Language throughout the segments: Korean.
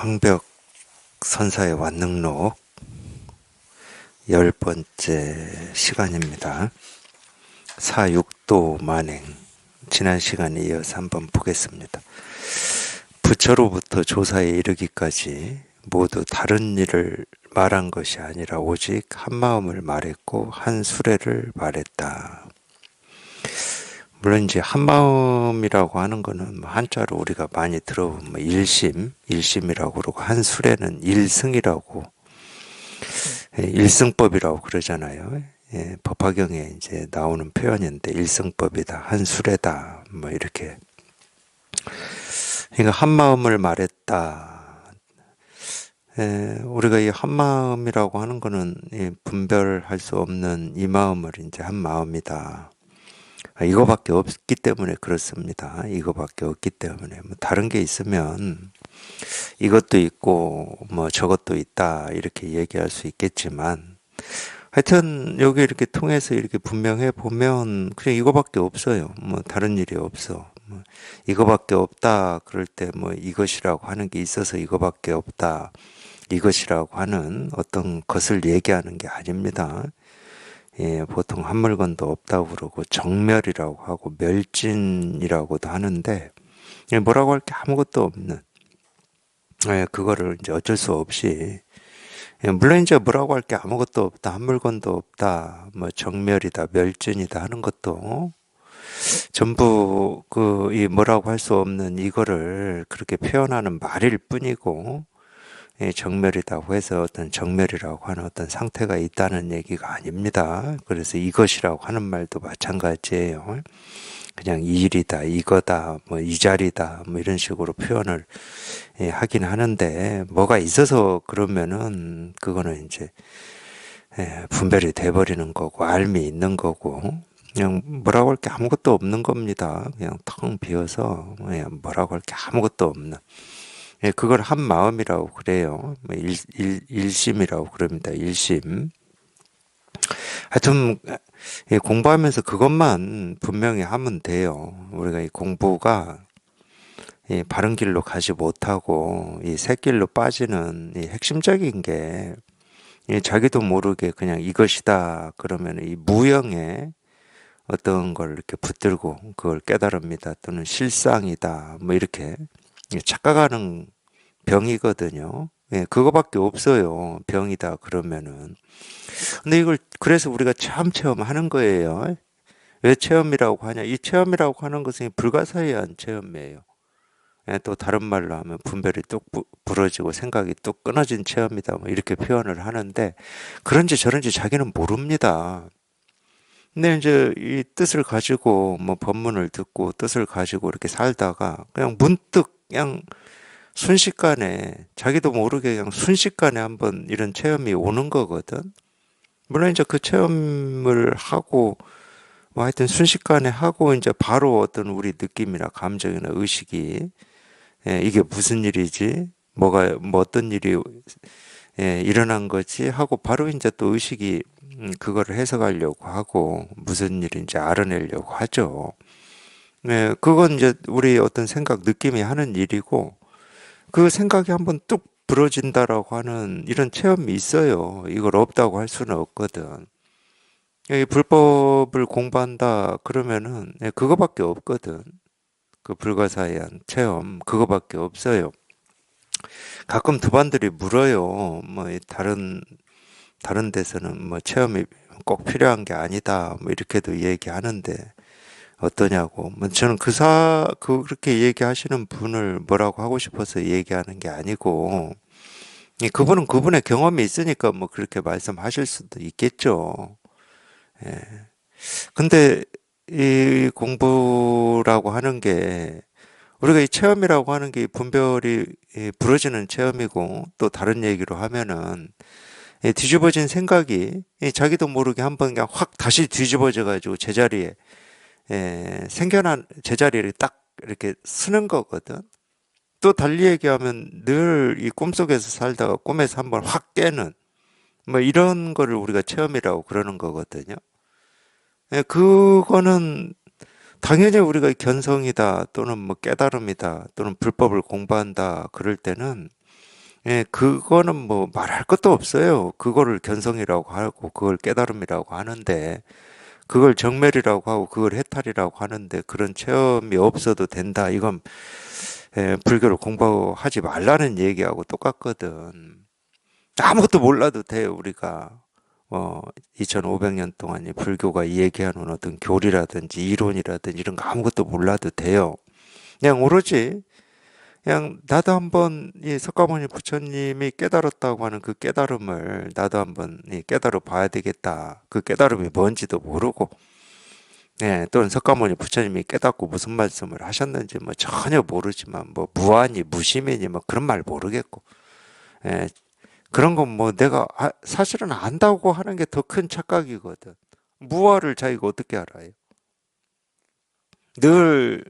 황벽 선사의 완능록 10번째 시간입니다. 사육도 만행, 지난 시간에 이어서 한번 보겠습니다. 부처로부터 조사에 이르기까지 모두 다른 일을 말한 것이 아니라 오직 한 마음을 말했고 한 수레를 말했다. 물론 이제 한마음이라고 하는 거는 한자로 우리가 많이 들어보면 일심이라고 그러고, 한 수레는 일승이라고, 일승법이라고 그러잖아요. 예, 법화경에 이제 나오는 표현인데, 일승법이다, 한 수레다, 뭐 이렇게. 그러니까 한마음을 말했다. 우리가 이 한마음이라고 하는 거는 분별할 수 없는 이 마음을 이제 한마음이다. 이거밖에 없기 때문에 그렇습니다. 이거밖에 없기 때문에 뭐 다른 게 있으면 이것도 있고 뭐 저것도 있다 이렇게 얘기할 수 있겠지만, 하여튼 여기 이렇게 통해서 이렇게 분명해 보면 그냥 이거밖에 없어요. 뭐 다른 일이 없어. 뭐 이거밖에 없다 그럴 때 뭐 이것이라고 하는 게 있어서 이거밖에 없다, 이것이라고 하는 어떤 것을 얘기하는 게 아닙니다. 예, 보통 한 물건도 없다고 그러고 정멸이라고 하고 멸진이라고도 하는데, 예, 뭐라고 할 게 아무것도 없는, 예, 그거를 이제 어쩔 수 없이, 예, 물론 이제 뭐라고 할 게 아무것도 없다, 한 물건도 없다, 뭐 정멸이다, 멸진이다 하는 것도 전부 이 뭐라고 할 수 없는 이거를 그렇게 표현하는 말일 뿐이고, 정멸이라고 해서 어떤 정멸이라고 하는 어떤 상태가 있다는 얘기가 아닙니다. 그래서 이것이라고 하는 말도 마찬가지예요. 그냥 이 일이다, 이거다, 뭐 이 자리다, 뭐 이런 식으로 표현을 하긴 하는데, 뭐가 있어서 그러면은 그거는 이제 분별이 돼버리는 거고, 알미 있는 거고, 그냥 뭐라고 할 게 아무것도 없는 겁니다. 그냥 텅 비어서 그냥 뭐라고 할 게 아무것도 없는. 예, 그걸 한 마음이라고 그래요. 뭐 일심이라고 그럽니다. 일심. 하여튼, 공부하면서 그것만 분명히 하면 돼요. 우리가 이 공부가 바른 길로 가지 못하고 이 새길로 빠지는 이 핵심적인 게, 자기도 모르게 그냥 이것이다 그러면 이 무형의 어떤 걸 이렇게 붙들고 그걸 깨달습니다. 또는 실상이다, 뭐 이렇게 착각하는 병이거든요. 예, 그거밖에 없어요. 병이다 그러면은. 근데 이걸 그래서 우리가 체험하는 거예요. 왜 체험이라고 하냐? 이 체험이라고 하는 것은 불가사의한 체험이에요. 예, 또 다른 말로 하면 분별이 뚝 부러지고 생각이 뚝 끊어진 체험이다, 뭐 이렇게 표현을 하는데, 그런지 저런지 자기는 모릅니다. 근데 이제 이 뜻을 가지고 뭐 법문을 듣고 뜻을 가지고 이렇게 살다가 그냥 문득 그냥 순식간에, 자기도 모르게 그냥 순식간에 한번 이런 체험이 오는 거거든. 물론 이제 그 체험을 하고 뭐 하여튼 순식간에 하고 이제 바로 어떤 우리 느낌이나 감정이나 의식이, 이게 무슨 일이지? 뭐 어떤 일이 일어난 거지? 하고 바로 이제 또 의식이 그거를 해석하려고 하고 무슨 일인지 알아내려고 하죠. 그건 이제 우리 어떤 생각, 느낌이 하는 일이고, 그 생각이 한번 뚝 부러진다라고 하는 이런 체험이 있어요. 이걸 없다고 할 수는 없거든. 이 불법을 공부한다 그러면은 그거밖에 없거든. 그 불가사의한 체험 그거밖에 없어요. 가끔 두반들이 물어요. 뭐 다른 데서는 뭐 체험이 꼭 필요한 게 아니다, 뭐 이렇게도 얘기하는데 어떠냐고. 뭐 저는 그렇게 얘기하시는 분을 뭐라고 하고 싶어서 얘기하는 게 아니고, 그분은 그분의 경험이 있으니까 뭐 그렇게 말씀하실 수도 있겠죠. 예. 근데 이 공부라고 하는 게, 우리가 이 체험이라고 하는 게 분별이 부러지는 체험이고, 또 다른 얘기로 하면은 뒤집어진 생각이 자기도 모르게 한번 그냥 확 다시 뒤집어져 가지고 제자리에 생겨난 제자리를 딱 이렇게 서는 거거든. 또 달리 얘기하면 늘 이 꿈속에서 살다가 꿈에서 한번 확 깨는, 뭐 이런 거를 우리가 체험이라고 그러는 거거든요. 그거는 당연히 우리가 견성이다 또는 뭐 깨달음이다 또는 불법을 공부한다 그럴 때는 예, 그거는 뭐 말할 것도 없어요. 그거를 견성이라고 하고 그걸 깨달음이라고 하는데 그걸 정멸이라고 하고 그걸 해탈이라고 하는데 그런 체험이 없어도 된다. 이건 불교를 공부하지 말라는 얘기하고 똑같거든. 아무것도 몰라도 돼요, 우리가. 2500년 동안 이 불교가 얘기하는 어떤 교리라든지 이론이라든지 이런 거 아무것도 몰라도 돼요. 그냥 오로지 그냥 나도 한번 이 석가모니 부처님이 깨달았다고 하는 그 깨달음을 나도 한번 깨달아 봐야 되겠다. 그 깨달음이 뭔지도 모르고, 또는 석가모니 부처님이 깨닫고 무슨 말씀을 하셨는지 뭐 전혀 모르지만 뭐 무아니 무심이니 뭐 그런 말 모르겠고, 예, 그런 건 뭐 내가 사실은 안다고 하는 게 더 큰 착각이거든. 무아를 자기가 어떻게 알아요? 늘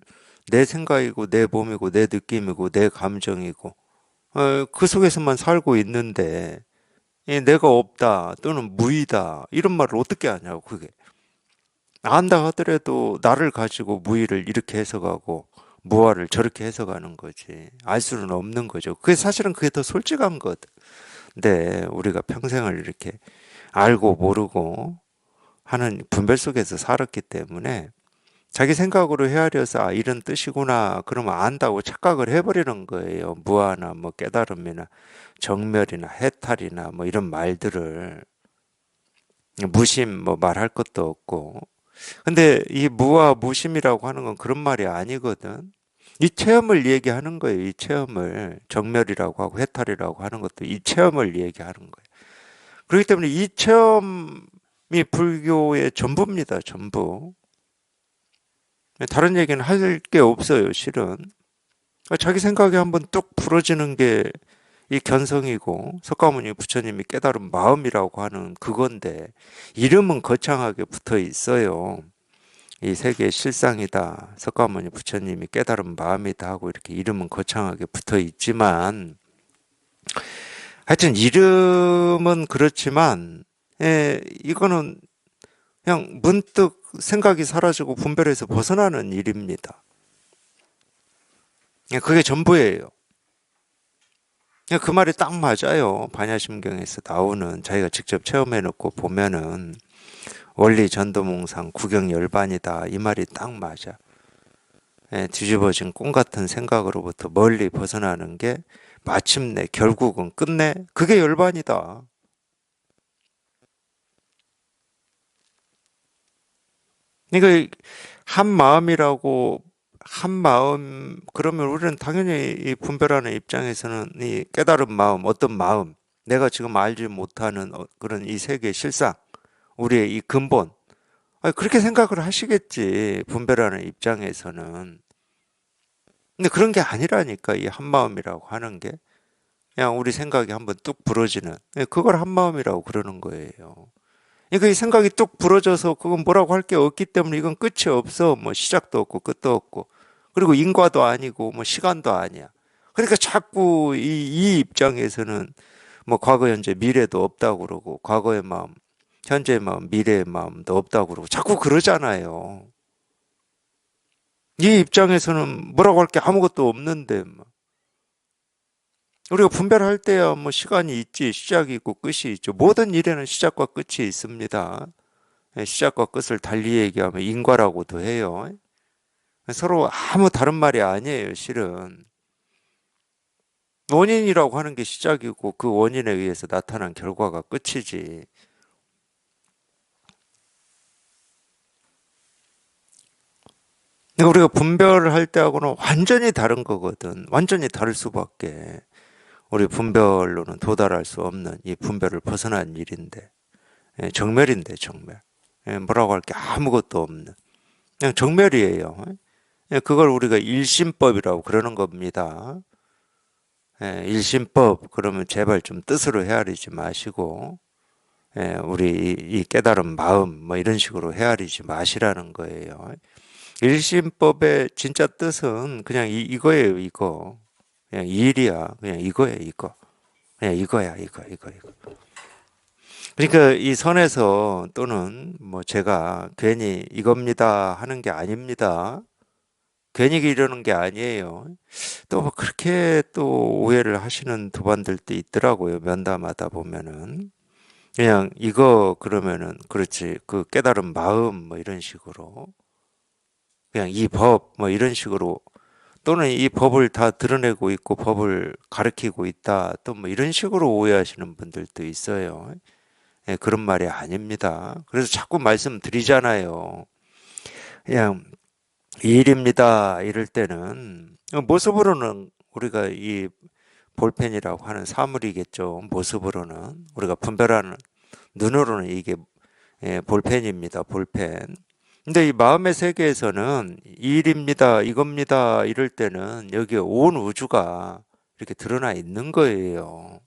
내 생각이고 내 몸이고 내 느낌이고 내 감정이고 그 속에서만 살고 있는데 내가 없다 또는 무의다 이런 말을 어떻게 하냐고 그게. 안다 하더라도 나를 가지고 무의를 이렇게 해석하고 무아를 저렇게 해석하는 거지. 알 수는 없는 거죠. 그게 사실은 그게 더 솔직한 거거든. 근데 우리가 평생을 이렇게 알고 모르고 하는 분별 속에서 살았기 때문에 자기 생각으로 헤아려서 이런 뜻이구나 그러면 안다고 착각을 해버리는 거예요. 무아나 뭐 깨달음이나 정멸이나 해탈이나 뭐 이런 말들을 무심 뭐 말할 것도 없고. 근데 이 무아 무심이라고 하는 건 그런 말이 아니거든. 이 체험을 얘기하는 거예요. 이 체험을 정멸이라고 하고 해탈이라고 하는 것도 이 체험을 얘기하는 거예요. 그렇기 때문에 이 체험이 불교의 전부입니다. 전부. 다른 얘기는 할 게 없어요, 실은. 자기 생각이 한번 뚝 부러지는 게 이 견성이고 석가모니 부처님이 깨달은 마음이라고 하는 그건데 이름은 거창하게 붙어 있어요. 이 세계의 실상이다. 석가모니 부처님이 깨달은 마음이다 하고 이렇게 이름은 거창하게 붙어 있지만 하여튼 이름은 그렇지만 이거는 그냥 문득 생각이 사라지고 분별해서 벗어나는 일입니다. 그게 전부예요. 그 말이 딱 맞아요. 반야심경에서 나오는 자기가 직접 체험해놓고 보면은 원리 전도몽상 구경열반이다. 이 말이 딱 맞아. 뒤집어진 꿈 같은 생각으로부터 멀리 벗어나는 게 마침내 결국은 끝내 그게 열반이다. 그러니까 한 마음이라고 한 마음 그러면 우리는 당연히 이 분별하는 입장에서는 이 깨달은 마음 어떤 마음 내가 지금 알지 못하는 그런 이 세계의 실상 우리의 이 근본 그렇게 생각을 하시겠지 분별하는 입장에서는 근데 그런 게 아니라니까 이 한마음이라고 하는 게 그냥 우리 생각이 한번 뚝 부러지는 그걸 한마음이라고 그러는 거예요. 그러니까 이 생각이 뚝 부러져서 그건 뭐라고 할 게 없기 때문에 이건 끝이 없어. 뭐 시작도 없고 끝도 없고. 그리고 인과도 아니고 뭐 시간도 아니야. 그러니까 자꾸 이 입장에서는 뭐 과거, 현재, 미래도 없다고 그러고 과거의 마음, 현재의 마음, 미래의 마음도 없다고 그러고 자꾸 그러잖아요. 이 입장에서는 뭐라고 할 게 아무것도 없는데 뭐. 우리가 분별할 때야 뭐 시간이 있지 시작이 있고 끝이 있죠. 모든 일에는 시작과 끝이 있습니다. 시작과 끝을 달리 얘기하면 인과라고도 해요. 서로 아무 다른 말이 아니에요, 실은. 원인이라고 하는 게 시작이고 그 원인에 의해서 나타난 결과가 끝이지. 그러니까 우리가 분별을 할 때하고는 완전히 다른 거거든. 완전히 다를 수밖에. 우리 분별로는 도달할 수 없는 이 분별을 벗어난 일인데. 정멸인데, 정멸. 뭐라고 할 게 아무것도 없는. 그냥 정멸이에요. 그걸 우리가 일심법이라고 그러는 겁니다. 일심법 그러면 제발 좀 뜻으로 헤아리지 마시고 우리 이 깨달은 마음 뭐 이런 식으로 헤아리지 마시라는 거예요. 일심법의 진짜 뜻은 그냥 이거예요, 이거. 그냥 일이야. 그냥 이거예요, 이거. 그냥 이거야, 이거. 그러니까 이 선에서 또는 뭐 제가 괜히 이겁니다 하는 게 아닙니다. 괜히 이러는 게 아니에요. 또 뭐 그렇게 또 오해를 하시는 도반들도 있더라고요. 면담하다 보면은. 그냥 이거 그러면은 그렇지. 그 깨달은 마음 뭐 이런 식으로. 그냥 이 법 뭐 이런 식으로 또는 이 법을 다 드러내고 있고 법을 가르치고 있다. 또 뭐 이런 식으로 오해하시는 분들도 있어요. 예, 그런 말이 아닙니다. 그래서 자꾸 말씀드리잖아요. 그냥 이 일입니다. 이럴 때는 모습으로는 우리가 이 볼펜이라고 하는 사물이겠죠. 모습으로는 우리가 분별하는 눈으로는 이게 볼펜입니다. 볼펜. 근데 이 마음의 세계에서는 이 일입니다. 이겁니다. 이럴 때는 여기에 온 우주가 이렇게 드러나 있는 거예요.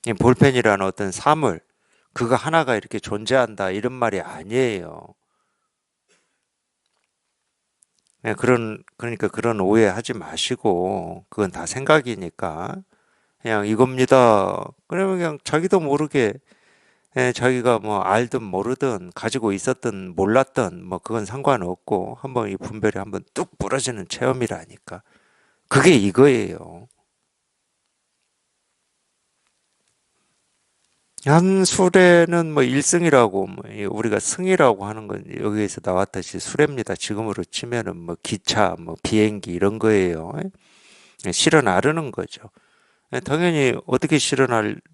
이 볼펜이라는 어떤 사물, 그거 하나가 이렇게 존재한다. 이런 말이 아니에요. 그러니까 그런 오해 하지 마시고, 그건 다 생각이니까. 그냥 이겁니다. 그러면 그냥 자기도 모르게, 자기가 뭐 알든 모르든 가지고 있었든 몰랐든 뭐 그건 상관없고, 한번 이 분별이 한번 뚝 부러지는 체험이라니까. 그게 이거예요. 한 수레는 뭐 일승이라고, 뭐 우리가 승이라고 하는 건 여기에서 나왔듯이 수레입니다. 지금으로 치면은 뭐 기차, 뭐 비행기 이런 거예요. 실어 나르는 거죠. 당연히 어떻게 실어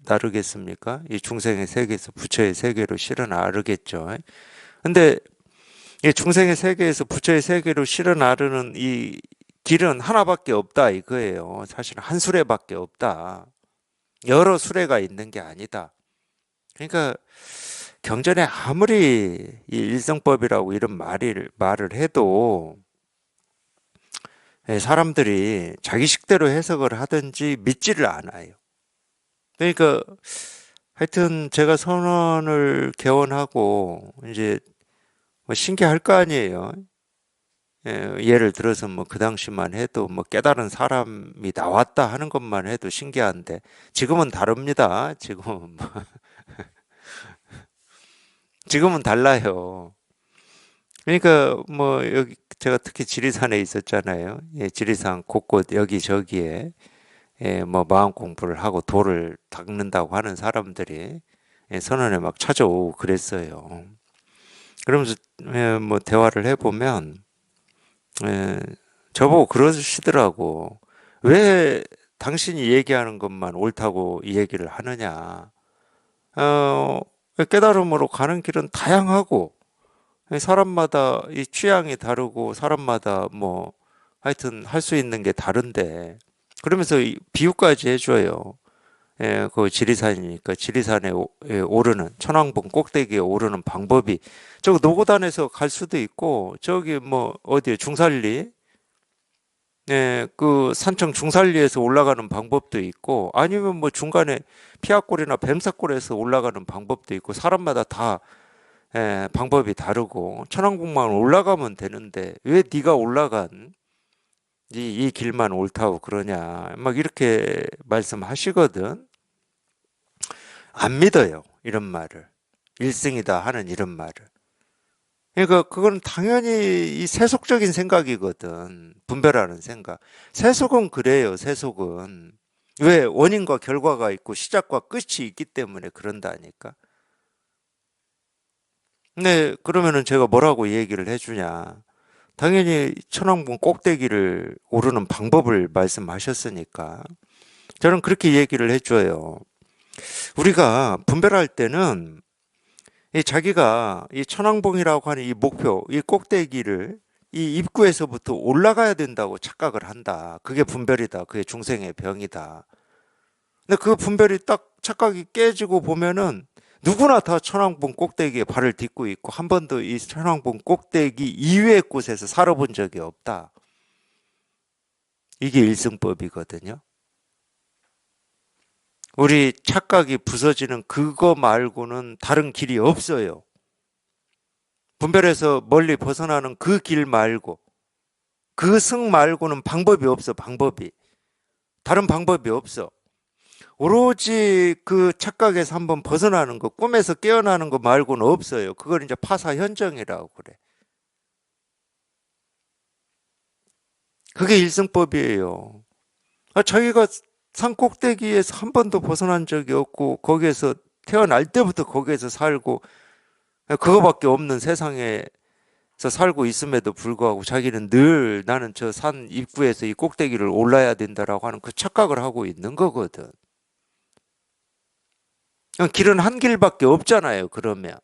나르겠습니까? 이 중생의 세계에서 부처의 세계로 실어 나르겠죠. 근데 이 중생의 세계에서 부처의 세계로 실어 나르는 이 길은 하나밖에 없다 이거예요. 사실 한 수레밖에 없다. 여러 수레가 있는 게 아니다. 그러니까 경전에 아무리 이 일성법이라고 이런 말을 해도 사람들이 자기 식대로 해석을 하든지 믿지를 않아요. 그러니까 하여튼 제가 선언을 개원하고 이제 뭐 신기할 거 아니에요. 예를 들어서 뭐 그 당시만 해도 뭐 깨달은 사람이 나왔다 하는 것만 해도 신기한데 지금은 다릅니다. 지금은 달라요. 그러니까 뭐 여기 제가 특히 지리산에 있었잖아요. 예, 지리산 곳곳 여기저기에 뭐 마음 공부를 하고 돌을 닦는다고 하는 사람들이 선원에 막 찾아오고 그랬어요. 그러면서 뭐 대화를 해보면 예, 저보고 그러시더라고. 왜 당신이 얘기하는 것만 옳다고 이 얘기를 하느냐? 어, 깨달음으로 가는 길은 다양하고 사람마다 이 취향이 다르고 사람마다 뭐 하여튼 할 수 있는 게 다른데 그러면서 이 비유까지 해줘요. 그 지리산이니까 지리산에 오르는 천왕봉 꼭대기에 오르는 방법이 저 노고단에서 갈 수도 있고 저기 뭐 어디에 중산리 그 산청 중산리에서 올라가는 방법도 있고 아니면 뭐 중간에 피아골이나 뱀사골에서 올라가는 방법도 있고 사람마다 다 방법이 다르고 천왕봉만 올라가면 되는데 왜 네가 올라간 이 길만 옳다고 그러냐 막 이렇게 말씀하시거든. 안 믿어요. 이런 말을. 일승이다 하는 이런 말을. 그러니까 그건 당연히 이 세속적인 생각이거든. 분별하는 생각. 세속은 그래요. 세속은. 왜? 원인과 결과가 있고 시작과 끝이 있기 때문에 그런다니까. 근데 그러면은 제가 뭐라고 얘기를 해주냐. 당연히 천왕봉 꼭대기를 오르는 방법을 말씀하셨으니까. 저는 그렇게 얘기를 해줘요. 우리가 분별할 때는 이 자기가 이 천왕봉이라고 하는 이 목표, 이 꼭대기를 이 입구에서부터 올라가야 된다고 착각을 한다. 그게 분별이다. 그게 중생의 병이다. 근데 그 분별이 딱 착각이 깨지고 보면은 누구나 다 천왕봉 꼭대기에 발을 딛고 있고 한 번도 이 천왕봉 꼭대기 이외의 곳에서 살아본 적이 없다. 이게 일승법이거든요. 우리 착각이 부서지는 그거 말고는 다른 길이 없어요. 분별에서 멀리 벗어나는 그 길 말고 그 승 말고는 방법이 없어. 방법이 다른 방법이 없어. 오로지 그 착각에서 한번 벗어나는 거 꿈에서 깨어나는 거 말고는 없어요. 그걸 이제 파사현정이라고 그래. 그게 일승법이에요. 자기가 산 꼭대기에서 한 번도 벗어난 적이 없고 거기에서 태어날 때부터 거기에서 살고 그거밖에 없는 세상에서 살고 있음에도 불구하고 자기는 늘 나는 저 산 입구에서 이 꼭대기를 올라야 된다라고 하는 그 착각을 하고 있는 거거든. 길은 한 길밖에 없잖아요, 그러면.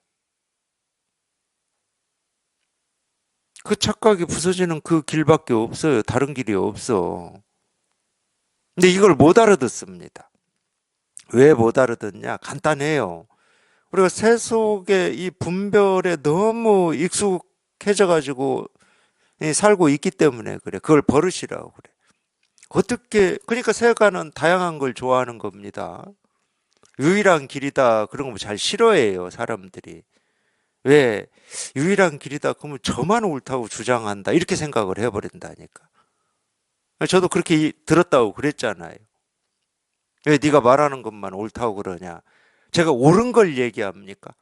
그 착각이 부서지는 그 길밖에 없어요. 다른 길이 없어. 근데 이걸 못 알아듣습니다. 왜 못 알아듣냐? 간단해요. 우리가 세속의 이 분별에 너무 익숙해져 가지고 살고 있기 때문에 그래. 그걸 버릇이라고 그래. 어떻게 그러니까 세간은 다양한 걸 좋아하는 겁니다. 유일한 길이다 그런 거 잘 싫어해요, 사람들이. 왜 유일한 길이다 그러면 저만 옳다고 주장한다 이렇게 생각을 해버린다니까. 저도 그렇게 들었다고 그랬잖아요. 왜 네가 말하는 것만 옳다고 그러냐? 제가 옳은 걸 얘기합니까?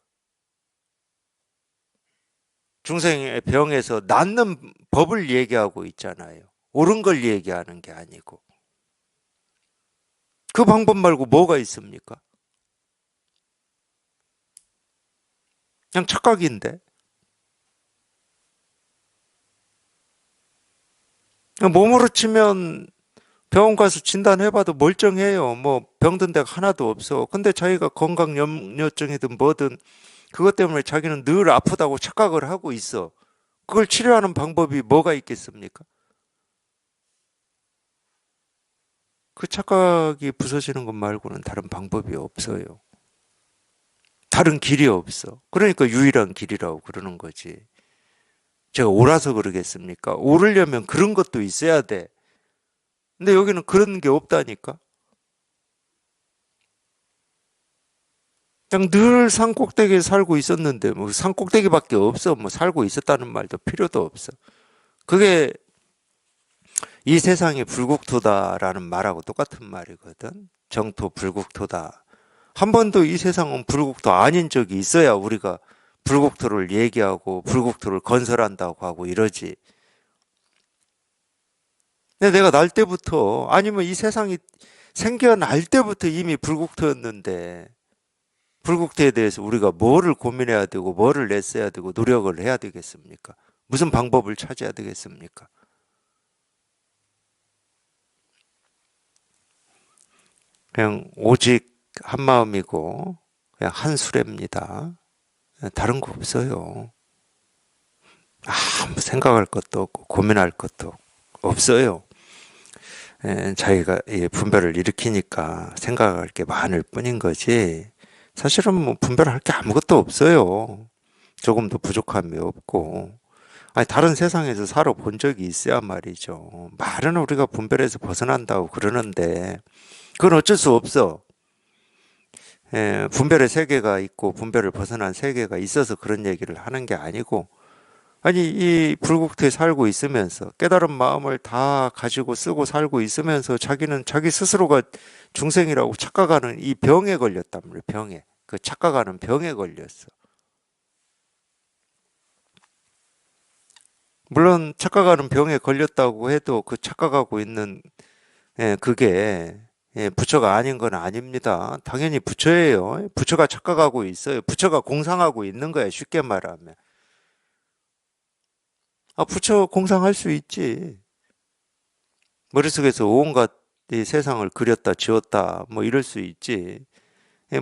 중생의 병에서 낫는 법을 얘기하고 있잖아요. 옳은 걸 얘기하는 게 아니고. 그 방법 말고 뭐가 있습니까? 그냥 착각인데. 몸으로 치면 병원 가서 진단해봐도 멀쩡해요. 뭐 병든 데가 하나도 없어. 근데 자기가 건강염려증이든 뭐든 그것 때문에 자기는 늘 아프다고 착각을 하고 있어. 그걸 치료하는 방법이 뭐가 있겠습니까? 그 착각이 부서지는 것 말고는 다른 방법이 없어요. 다른 길이 없어. 그러니까 유일한 길이라고 그러는 거지. 제가 옳아서 그러겠습니까? 옳으려면 그런 것도 있어야 돼. 근데 여기는 그런 게 없다니까? 그냥 늘 산꼭대기에 살고 있었는데, 뭐 산꼭대기밖에 없어. 뭐 살고 있었다는 말도 필요도 없어. 그게 이 세상이 불국토다라는 말하고 똑같은 말이거든. 정토 불국토다. 한 번도 이 세상은 불국토 아닌 적이 있어야 우리가 불국토를 얘기하고 불국토를 건설한다고 하고 이러지. 근데 내가 날 때부터 아니면 이 세상이 생겨날 때부터 이미 불국토였는데 불국토에 대해서 우리가 뭐를 고민해야 되고 뭐를 냈어야 되고 노력을 해야 되겠습니까? 무슨 방법을 찾아야 되겠습니까? 그냥 오직 한 마음이고 그냥 한 수레입니다. 다른 거 없어요. 아무 생각할 것도 없고 고민할 것도 없어요. 자기가 분별을 일으키니까 생각할 게 많을 뿐인 거지. 사실은 뭐 분별할 게 아무것도 없어요. 조금도 부족함이 없고. 아니, 다른 세상에서 살아본 적이 있어야 말이죠. 말은 우리가 분별해서 벗어난다고 그러는데, 그건 어쩔 수 없어. 분별의 세계가 있고, 분별을 벗어난 세계가 있어서 그런 얘기를 하는 게 아니고, 아니, 이 불국토에 살고 있으면서 깨달은 마음을 다 가지고 쓰고 살고 있으면서 자기는 자기 스스로가 중생이라고 착각하는 이 병에 걸렸단 말이에요. 병에. 그 착각하는 병에 걸렸어. 물론 착각하는 병에 걸렸다고 해도 그 착각하고 있는 그게 부처가 아닌 건 아닙니다. 당연히 부처예요. 부처가 착각하고 있어요. 부처가 공상하고 있는 거예요. 쉽게 말하면. 부처 공상할 수 있지. 머릿속에서 온갖 이 세상을 그렸다 지웠다 뭐 이럴 수 있지.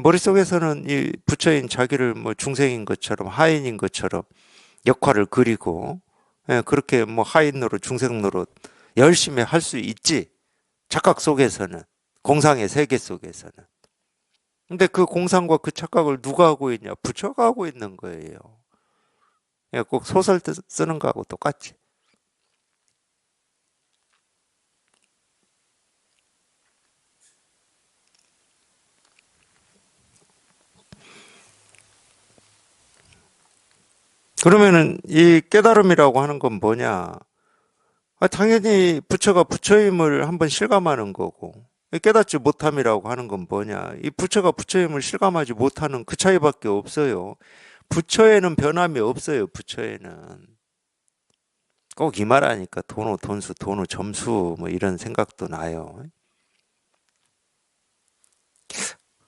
머릿속에서는 이 부처인 자기를 뭐 중생인 것처럼 하인인 것처럼 역할을 그리고 그렇게 뭐 하인 노릇 중생 노릇 열심히 할 수 있지. 착각 속에서는 공상의 세계 속에서는. 근데 그 공상과 그 착각을 누가 하고 있냐? 부처가 하고 있는 거예요. 꼭 소설 쓰는 거하고 똑같지. 그러면은 이 깨달음이라고 하는 건 뭐냐? 당연히 부처가 부처임을 한번 실감하는 거고, 깨닫지 못함이라고 하는 건 뭐냐? 이 부처가 부처임을 실감하지 못하는 그 차이밖에 없어요. 부처에는 변함이 없어요, 부처에는. 꼭 이 말 하니까 돈오 돈수, 돈오 점수 뭐 이런 생각도 나요.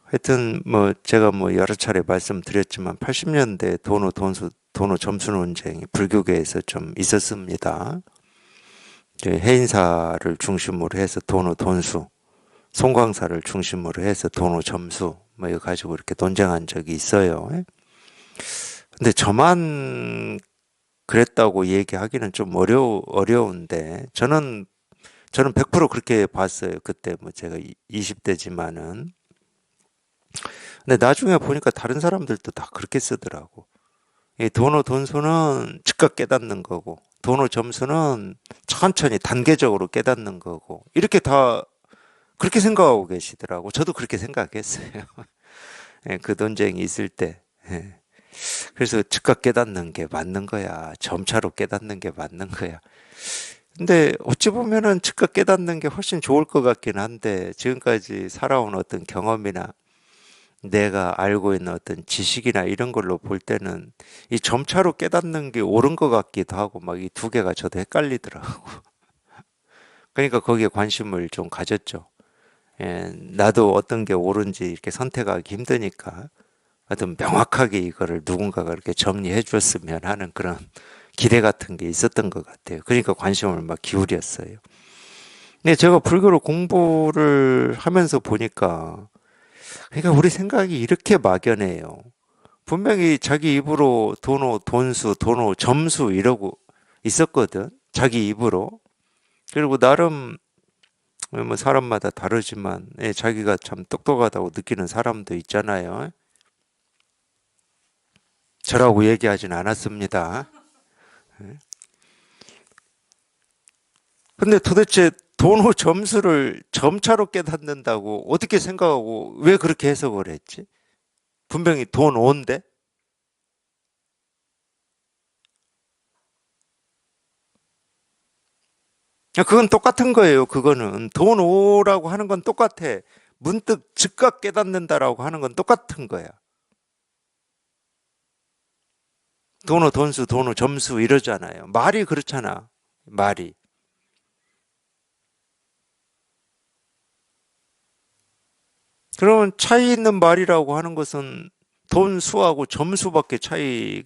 하여튼 뭐 제가 뭐 여러 차례 말씀드렸지만 80년대 돈오 돈수, 돈오 점수 논쟁이 불교계에서 좀 있었습니다. 해인사를 중심으로 해서 돈오 돈수, 송광사를 중심으로 해서 돈오 점수 뭐 이거 가지고 이렇게 논쟁한 적이 있어요. 근데 저만 그랬다고 얘기하기는 좀 어려운데 저는 100% 그렇게 봤어요. 그때 뭐 제가 20대지만은. 근데 나중에 보니까 다른 사람들도 다 그렇게 쓰더라고. 이 도노 돈수는 즉각 깨닫는 거고, 도노 점수는 천천히 단계적으로 깨닫는 거고, 이렇게 다 그렇게 생각하고 계시더라고. 저도 그렇게 생각했어요. 예, 그 논쟁이 있을 때. 예. 그래서 즉각 깨닫는 게 맞는 거야. 점차로 깨닫는 게 맞는 거야. 근데 어찌 보면은 즉각 깨닫는 게 훨씬 좋을 것 같긴 한데, 지금까지 살아온 어떤 경험이나 내가 알고 있는 어떤 지식이나 이런 걸로 볼 때는 이 점차로 깨닫는 게 옳은 것 같기도 하고 막 이 두 개가 저도 헷갈리더라고. 그러니까 거기에 관심을 좀 가졌죠. 예, 나도 어떤 게 옳은지 이렇게 선택하기 힘드니까 어떤 명확하게 이거를 누군가가 이렇게 정리해 줬으면 하는 그런 기대 같은 게 있었던 것 같아요. 그러니까 관심을 막 기울였어요. 근데 제가 불교를 공부를 하면서 보니까 그러니까 우리 생각이 이렇게 막연해요. 분명히 자기 입으로 돈오, 돈수, 돈오, 점수 이러고 있었거든. 자기 입으로. 그리고 나름 뭐 사람마다 다르지만 예, 자기가 참 똑똑하다고 느끼는 사람도 있잖아요. 저라고 얘기하진 않았습니다. 근데 도대체 돈오 점수를 점차로 깨닫는다고 어떻게 생각하고 왜 그렇게 해석을 했지? 분명히 돈 오인데? 그건 똑같은 거예요. 그거는 돈 오라고 하는 건 똑같아. 문득 즉각 깨닫는다라고 하는 건 똑같은 거야. 돈오 돈수, 돈오 점수 이러잖아요. 말이 그렇잖아. 말이. 그러면 차이 있는 말이라고 하는 것은 돈수하고 점수밖에 차이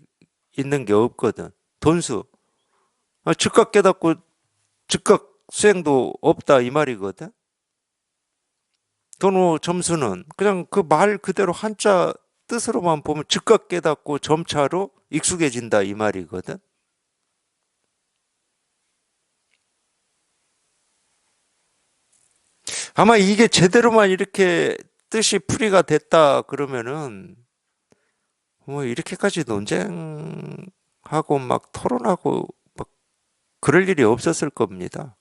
있는 게 없거든. 돈수. 즉각 깨닫고 즉각 수행도 없다 이 말이거든. 돈오 점수는 그냥 그 말 그대로 한자 뜻으로만 보면 즉각 깨닫고 점차로 익숙해진다 이 말이거든. 아마 이게 제대로만 이렇게 뜻이 풀이가 됐다 그러면은 뭐 이렇게까지 논쟁하고 막 토론하고 막 그럴 일이 없었을 겁니다.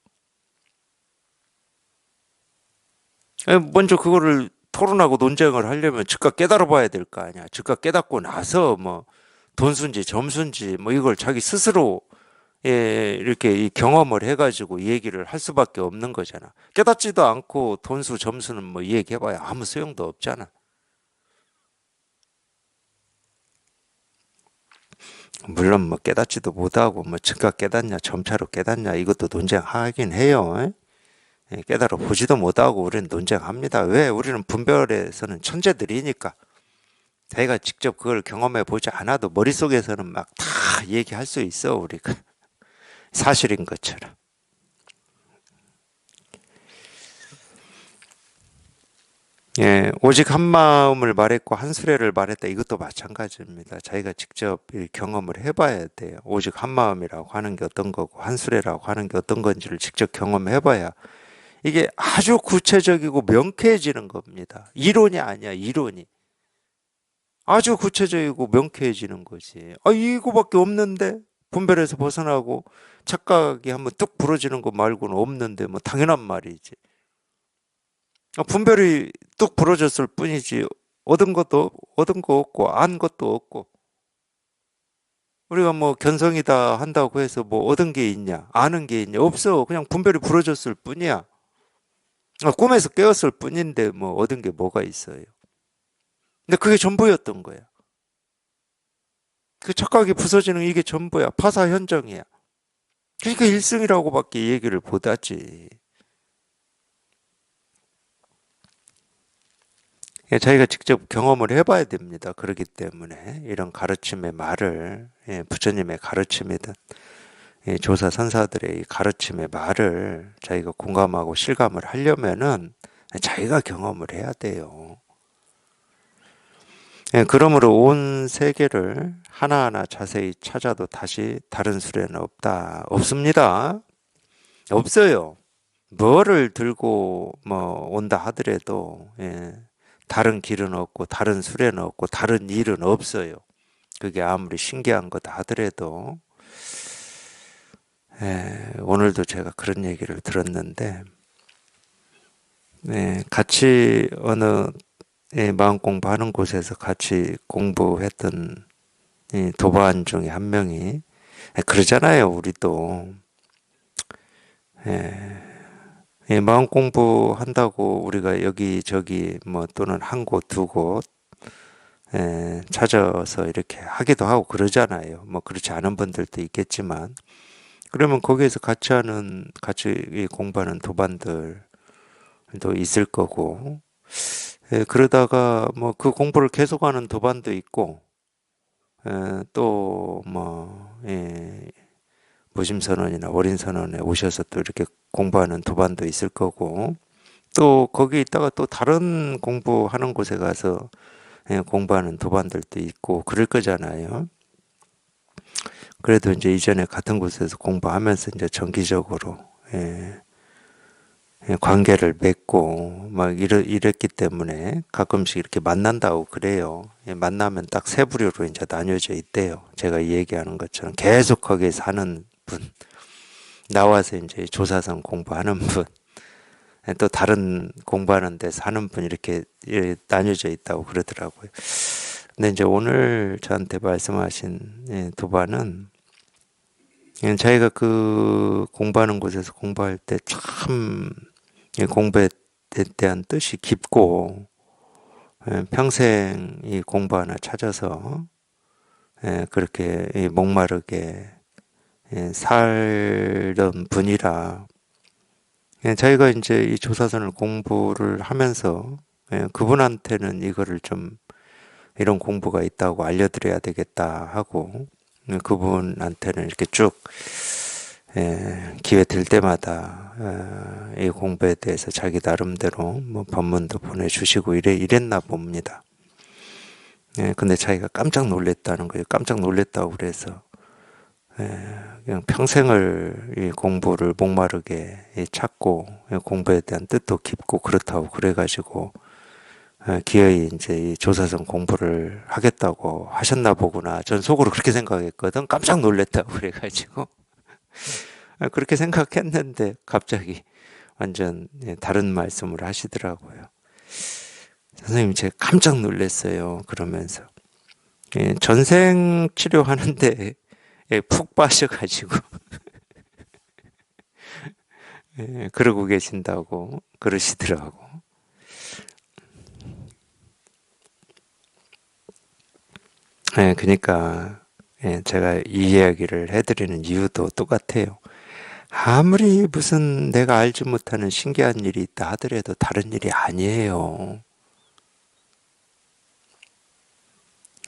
먼저 그거를 토론하고 논쟁을 하려면 즉각 깨달아 봐야 될 거 아니야. 즉각 깨닫고 나서 뭐 돈순지 점순지 뭐 이걸 자기 스스로 예, 이렇게 이 경험을 해가지고 얘기를 할 수밖에 없는 거잖아. 깨닫지도 않고 돈수 점수는 뭐 얘기해봐야 아무 소용도 없잖아. 물론 뭐 깨닫지도 못하고 뭐 즉각 깨닫냐 점차로 깨닫냐 이것도 논쟁하긴 해요. 예, 깨달아 보지도 못하고 우리는 논쟁합니다. 왜? 우리는 분별에서는 천재들이니까. 자기가 직접 그걸 경험해 보지 않아도 머릿속에서는 막 다 얘기할 수 있어 우리가. 사실인 것처럼. 예, 오직 한 마음을 말했고 한 수레를 말했다. 이것도 마찬가지입니다. 자기가 직접 이 경험을 해봐야 돼요. 오직 한 마음이라고 하는 게 어떤 거고 한 수레라고 하는 게 어떤 건지를 직접 경험해봐야 이게 아주 구체적이고 명쾌해지는 겁니다. 이론이 아니야, 이론이. 아주 구체적이고 명쾌해지는 거지. 아, 이거밖에 없는데? 분별에서 벗어나고 착각이 한번 뚝 부러지는 거 말고는 없는데 뭐 당연한 말이지. 분별이 뚝 부러졌을 뿐이지 얻은 거 없고 안 것도 없고 우리가 뭐 견성이다 한다고 해서 뭐 얻은 게 있냐 아는 게 있냐 없어. 그냥 분별이 부러졌을 뿐이야. 꿈에서 깨었을 뿐인데 뭐 얻은 게 뭐가 있어요. 근데 그게 전부였던 거야. 그 착각이 부서지는 이게 전부야. 파사현정이야. 그러니까 1승이라고밖에 얘기를 못하지. 자기가 직접 경험을 해봐야 됩니다. 그렇기 때문에 이런 가르침의 말을 부처님의 가르침이든 조사 선사들의 이 가르침의 말을 자기가 공감하고 실감을 하려면은 자기가 경험을 해야 돼요. 그러므로 온 세계를 하나하나 자세히 찾아도 다시 다른 수레는 없다. 없습니다. 없어요. 뭐를 들고 뭐 온다 하더라도 다른 길은 없고 다른 수레는 없고 다른 일은 없어요. 그게 아무리 신기한 거다 하더라도 오늘도 제가 그런 얘기를 들었는데 같이 어느 마음 공부하는 곳에서 같이 공부했던 이 도반 중에 한 명이 그러잖아요. 우리도 마음 공부한다고 우리가 여기저기 뭐 또는 한 곳, 두 곳 찾아서 이렇게 하기도 하고 그러잖아요. 뭐 그렇지 않은 분들도 있겠지만 그러면 거기에서 같이 공부하는 도반들도 있을 거고 그러다가 뭐 그 공부를 계속하는 도반도 있고 또뭐 무심선언이나 월인선언에 오셔서 또 이렇게 공부하는 도반도 있을 거고 또 거기 있다가 또 다른 공부하는 곳에 가서 공부하는 도반들도 있고 그럴 거잖아요. 그래도 이제 이전에 같은 곳에서 공부하면서 이제 정기적으로 관계를 맺고 막 이랬기 때문에 가끔씩 이렇게 만난다고 그래요. 만나면 딱 세 부류로 이제 나뉘어져 있대요. 제가 얘기하는 것처럼 계속 거기에 사는 분, 나와서 이제 조사선 공부하는 분, 또 다른 공부하는 데 사는 분 이렇게 나뉘어져 있다고 그러더라고요. 근데 이제 오늘 저한테 말씀하신 도반은 자기가 그 공부하는 곳에서 공부할 때 참 공부에 대한 뜻이 깊고 평생 이 공부 하나 찾아서 그렇게 목마르게 살던 분이라 자기가 이제 이 조사선을 공부를 하면서 그분한테는 이거를 좀 이런 공부가 있다고 알려드려야 되겠다 하고 그분한테는 이렇게 쭉 기회 될 때마다 이 공부에 대해서 자기 나름대로 뭐 법문도 보내주시고 이랬나 봅니다. 근데 자기가 깜짝 놀랬다는 거예요. 깜짝 놀랬다고 그래서 그냥 평생을 이 공부를 목마르게 찾고 공부에 대한 뜻도 깊고 그렇다고 그래가지고 기어이 이제 이 조사선 공부를 하겠다고 하셨나 보구나. 전 속으로 그렇게 생각했거든. 깜짝 놀랬다고 그래가지고 그렇게 생각했는데 갑자기 완전 다른 말씀을 하시더라고요. 선생님 제가 깜짝 놀랐어요. 그러면서 전생 치료하는데 푹 빠져가지고 그러고 계신다고 그러시더라고. 그러니까 제가 이 이야기를 해드리는 이유도 똑같아요. 아무리 무슨 내가 알지 못하는 신기한 일이 있다 하더라도 다른 일이 아니에요.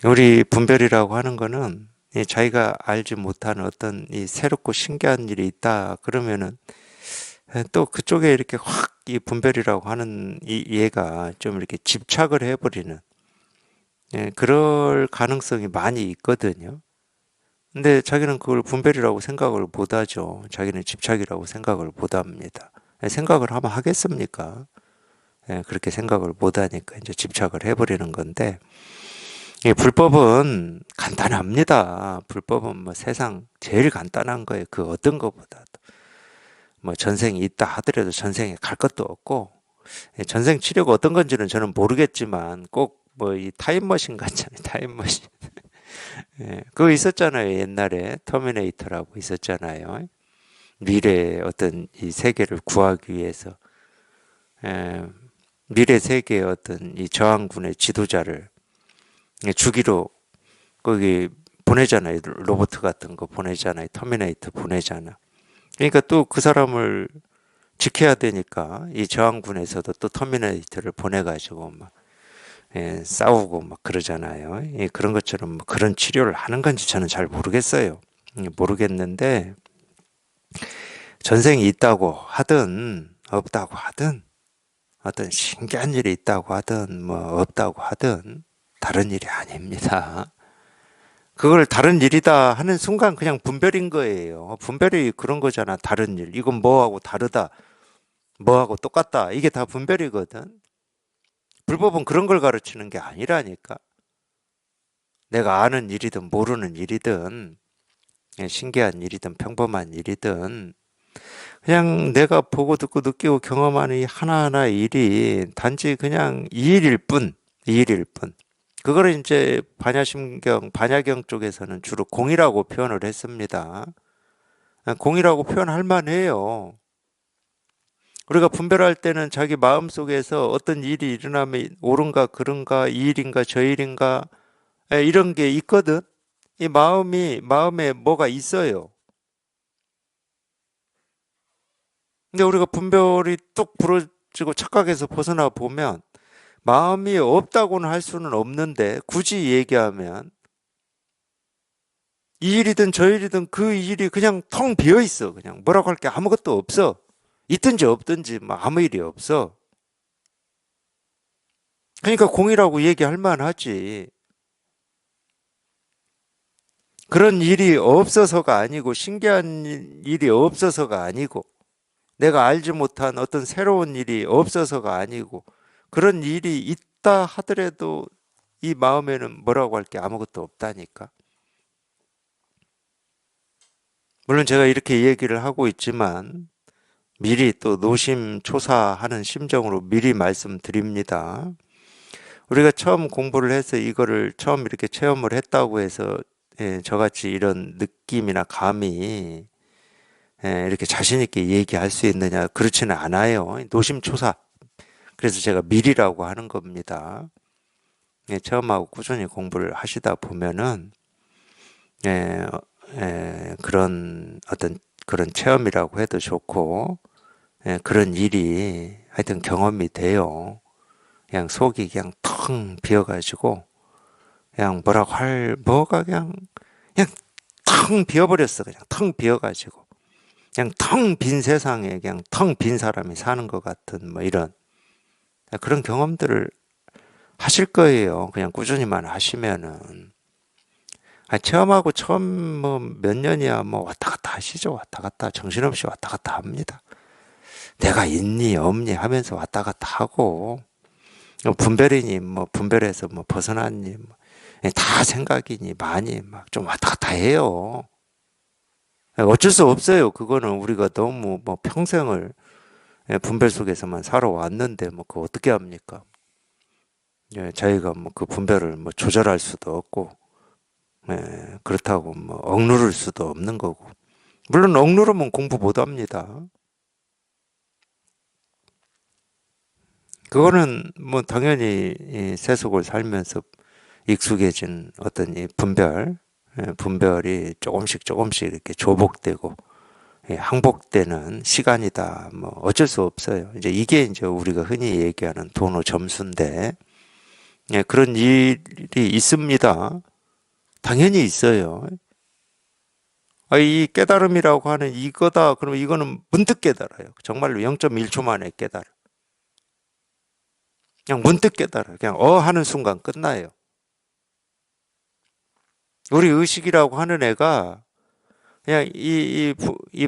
우리 분별이라고 하는 거는 자기가 알지 못하는 어떤 이 새롭고 신기한 일이 있다 그러면은 또 그쪽에 이렇게 확 이 분별이라고 하는 이 얘가 좀 이렇게 집착을 해버리는 그럴 가능성이 많이 있거든요. 근데 자기는 그걸 분별이라고 생각을 못 하죠. 자기는 집착이라고 생각을 못 합니다. 생각을 하면 하겠습니까? 그렇게 생각을 못 하니까 이제 집착을 해버리는 건데, 불법은 간단합니다. 불법은 뭐 세상 제일 간단한 거예요. 그 어떤 것보다도. 뭐 전생이 있다 하더라도 전생에 갈 것도 없고, 전생 치료가 어떤 건지는 저는 모르겠지만 꼭 뭐 이 타임머신 같잖아요. 타임머신. 그거 있었잖아요. 옛날에 터미네이터라고 있었잖아요. 미래의 어떤 이 세계를 구하기 위해서 에, 미래 세계의 어떤 이 저항군의 지도자를 주기로 거기 보내잖아요. 로봇 같은 거 보내잖아요. 터미네이터 보내잖아. 그러니까 또 그 사람을 지켜야 되니까 이 저항군에서도 또 터미네이터를 보내가지고 막 싸우고 막 그러잖아요. 그런 것처럼 뭐 그런 치료를 하는 건지 저는 잘 모르겠어요. 모르겠는데 전생이 있다고 하든 없다고 하든 어떤 신기한 일이 있다고 하든 뭐 없다고 하든 다른 일이 아닙니다. 그걸 다른 일이다 하는 순간 그냥 분별인 거예요. 분별이 그런 거잖아. 다른 일. 이건 뭐하고 다르다. 뭐하고 똑같다. 이게 다 분별이거든. 불법은 그런 걸 가르치는 게 아니라니까. 내가 아는 일이든 모르는 일이든 신기한 일이든 평범한 일이든 그냥 내가 보고 듣고 느끼고 경험하는 이 하나하나 일이 단지 그냥 이 일일 뿐, 이 일일 뿐. 그거를 이제 반야경 쪽에서는 주로 공이라고 표현을 했습니다. 공이라고 표현할 만해요. 우리가 분별할 때는 자기 마음속에서 어떤 일이 일어나면 옳은가 그른가 이 일인가 저 일인가 이런 게 있거든. 이 마음에 뭐가 있어요. 근데 우리가 분별이 뚝 부러지고 착각해서 벗어나 보면 마음이 없다고는 할 수는 없는데 굳이 얘기하면 이 일이든 저 일이든 그 일이 그냥 텅 비어 있어. 그냥 뭐라고 할 게 아무것도 없어. 있든지 없든지 뭐 아무 일이 없어. 그러니까 공이라고 얘기할 만하지. 그런 일이 없어서가 아니고 신기한 일이 없어서가 아니고 내가 알지 못한 어떤 새로운 일이 없어서가 아니고 그런 일이 있다 하더라도 이 마음에는 뭐라고 할 게 아무것도 없다니까. 물론 제가 이렇게 얘기를 하고 있지만 미리 또 노심초사하는 심정으로 미리 말씀드립니다. 우리가 처음 공부를 해서 이거를 처음 이렇게 체험을 했다고 해서 저같이 이런 느낌이나 감이 이렇게 자신 있게 얘기할 수 있느냐? 그렇지는 않아요. 노심초사. 그래서 제가 미리라고 하는 겁니다. 처음하고 꾸준히 공부를 하시다 보면은 예, 그런 어떤 그런 체험이라고 해도 좋고 그런 일이 하여튼 경험이 돼요. 그냥 속이 그냥 텅 비어가지고 그냥 뭐라고 할 뭐가 그냥 텅 비어버렸어. 그냥 텅 비어가지고 그냥 텅 빈 세상에 그냥 텅 빈 사람이 사는 것 같은 뭐 이런 그런 경험들을 하실 거예요. 그냥 꾸준히만 하시면은. 체험하고 처음 뭐 몇 년이야 뭐 왔다 갔다 하시죠. 왔다 갔다 정신없이 왔다 갔다 합니다. 내가 있니 없니 하면서 왔다 갔다 하고 분별이니 뭐 분별해서 뭐 벗어났니 뭐 다 생각이니 많이 막 좀 왔다 갔다 해요. 어쩔 수 없어요. 그거는 우리가 너무 뭐 평생을 분별 속에서만 살아왔는데 뭐 그거 어떻게 합니까? 자기가 뭐 그 분별을 뭐 조절할 수도 없고 그렇다고 뭐 억누를 수도 없는 거고. 물론 억누르면 공부 못 합니다. 그거는 뭐 당연히 이 세속을 살면서 익숙해진 어떤 이 분별이 조금씩 이렇게 조복되고 항복되는 시간이다. 뭐 어쩔 수 없어요. 이게 이제 우리가 흔히 얘기하는 도노 점수인데 그런 일이 있습니다. 당연히 있어요. 이 깨달음이라고 하는 이거다. 그러면 이거는 문득 깨달아요. 정말로 0.1초 만에 깨달아. 그냥 문득 깨달아. 그냥 하는 순간 끝나요. 우리 의식이라고 하는 애가 그냥 이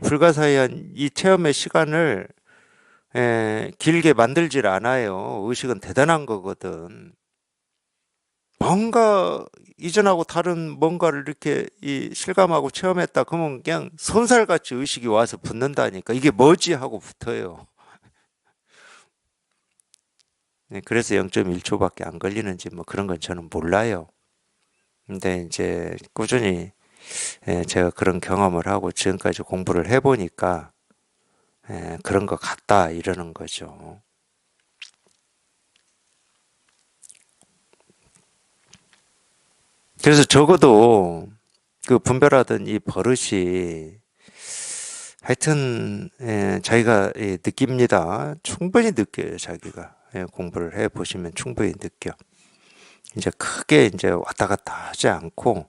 불가사의한 이 체험의 시간을 길게 만들질 않아요. 의식은 대단한 거거든. 뭔가 이전하고 다른 뭔가를 이렇게 실감하고 체험했다. 그러면 그냥 손살같이 의식이 와서 붙는다니까. 이게 뭐지 하고 붙어요. 그래서 0.1초밖에 안 걸리는지 뭐 그런 건 저는 몰라요. 근데 이제 꾸준히 제가 그런 경험을 하고 지금까지 공부를 해보니까 그런 것 같다 이러는 거죠. 그래서 적어도 그 분별하던 이 버릇이 하여튼 자기가 느낍니다. 충분히 느껴요. 자기가 공부를 해 보시면 충분히 느껴. 이제 크게 이제 왔다 갔다 하지 않고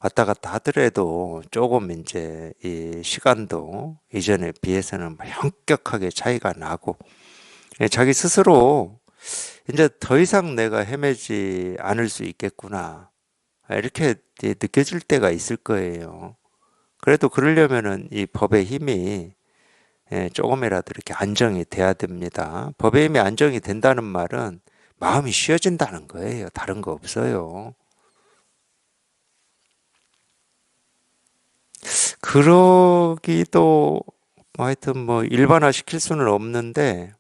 왔다 갔다 하더라도 조금 이제 이 시간도 이전에 비해서는 현격하게 차이가 나고 자기 스스로 이제 더 이상 내가 헤매지 않을 수 있겠구나. 이렇게 느껴질 때가 있을 거예요. 그래도 그러려면은 이 법의 힘이 조금이라도 이렇게 안정이 돼야 됩니다. 법의 힘이 안정이 된다는 말은 마음이 쉬어진다는 거예요. 다른 거 없어요. 그러기도 뭐 하여튼 뭐 일반화 시킬 수는 없는데